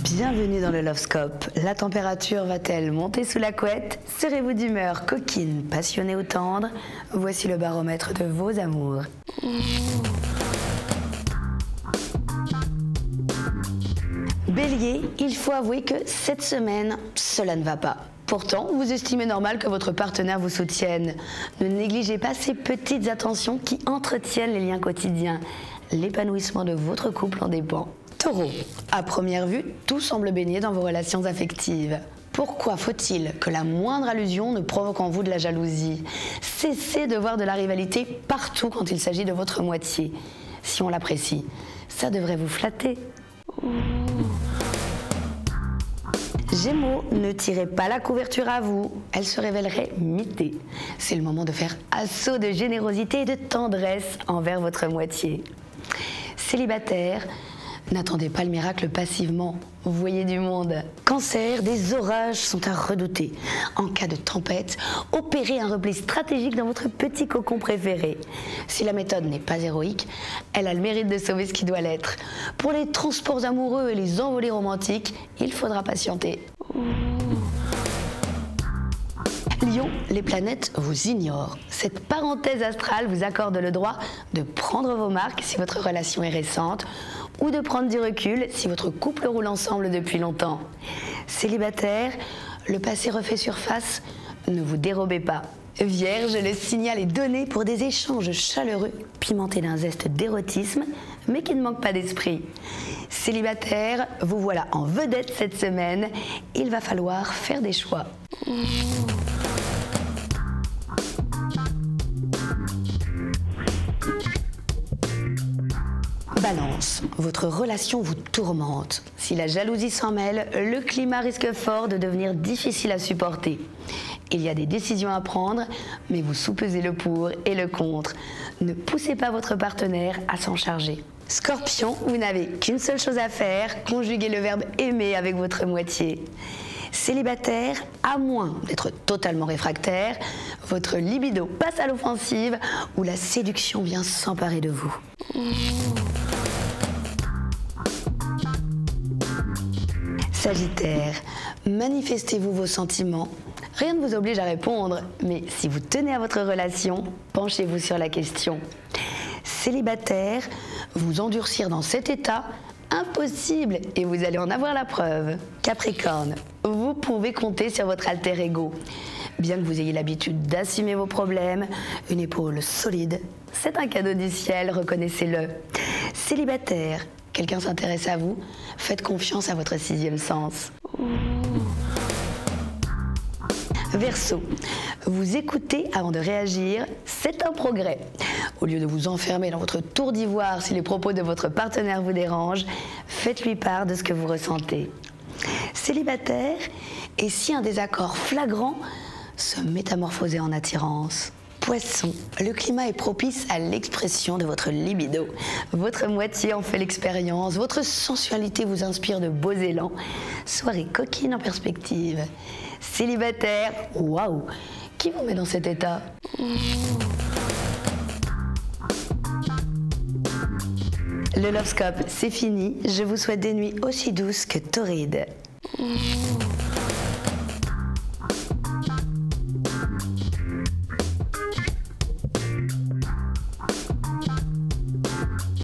Bienvenue dans le Lovescope. La température va-t-elle monter sous la couette? Serez-vous d'humeur coquine, passionnée ou tendre? Voici le baromètre de vos amours. Bélier, il faut avouer que cette semaine, cela ne va pas. Pourtant, vous estimez normal que votre partenaire vous soutienne. Ne négligez pas ces petites attentions qui entretiennent les liens quotidiens. L'épanouissement de votre couple en dépend. Taureau, à première vue, tout semble baigner dans vos relations affectives. Pourquoi faut-il que la moindre allusion ne provoque en vous de la jalousie? Cessez de voir de la rivalité partout quand il s'agit de votre moitié. Si on l'apprécie, ça devrait vous flatter. Gémeaux, ne tirez pas la couverture à vous, elle se révélerait mitée. C'est le moment de faire assaut de générosité et de tendresse envers votre moitié. Célibataire, n'attendez pas le miracle passivement, vous voyez du monde. Cancer, des orages sont à redouter. En cas de tempête, opérez un repli stratégique dans votre petit cocon préféré. Si la méthode n'est pas héroïque, elle a le mérite de sauver ce qui doit l'être. Pour les transports amoureux et les envolées romantiques, il faudra patienter. Lion, les planètes vous ignorent. Cette parenthèse astrale vous accorde le droit de prendre vos marques si votre relation est récente ou de prendre du recul si votre couple roule ensemble depuis longtemps. Célibataire, le passé refait surface, ne vous dérobez pas. Vierge, le signal est donné pour des échanges chaleureux, pimentés d'un zeste d'érotisme, mais qui ne manquent pas d'esprit. Célibataire, vous voilà en vedette cette semaine, il va falloir faire des choix. Balance, votre relation vous tourmente. Si la jalousie s'en mêle, le climat risque fort de devenir difficile à supporter. Il y a des décisions à prendre, mais vous soupesez le pour et le contre. Ne poussez pas votre partenaire à s'en charger. Scorpion, vous n'avez qu'une seule chose à faire, conjuguer le verbe aimer avec votre moitié. Célibataire, à moins d'être totalement réfractaire, votre libido passe à l'offensive ou la séduction vient s'emparer de vous. Sagittaire, manifestez-vous vos sentiments. Rien ne vous oblige à répondre, mais si vous tenez à votre relation, penchez-vous sur la question. Célibataire, vous endurcir dans cet état, impossible, et vous allez en avoir la preuve. Capricorne, vous pouvez compter sur votre alter ego. Bien que vous ayez l'habitude d'assumer vos problèmes, une épaule solide, c'est un cadeau du ciel, reconnaissez-le. Célibataire, quelqu'un s'intéresse à vous, faites confiance à votre sixième sens. Verseau, vous écoutez avant de réagir, c'est un progrès. Au lieu de vous enfermer dans votre tour d'ivoire si les propos de votre partenaire vous dérangent, faites-lui part de ce que vous ressentez. Célibataire, et si un désaccord flagrant se métamorphosait en attirance? Poisson, le climat est propice à l'expression de votre libido. Votre moitié en fait l'expérience, votre sensualité vous inspire de beaux élans. Soirée coquine en perspective. Célibataire, waouh, qui vous met dans cet état? Le Lovescope, c'est fini. Je vous souhaite des nuits aussi douces que torrides.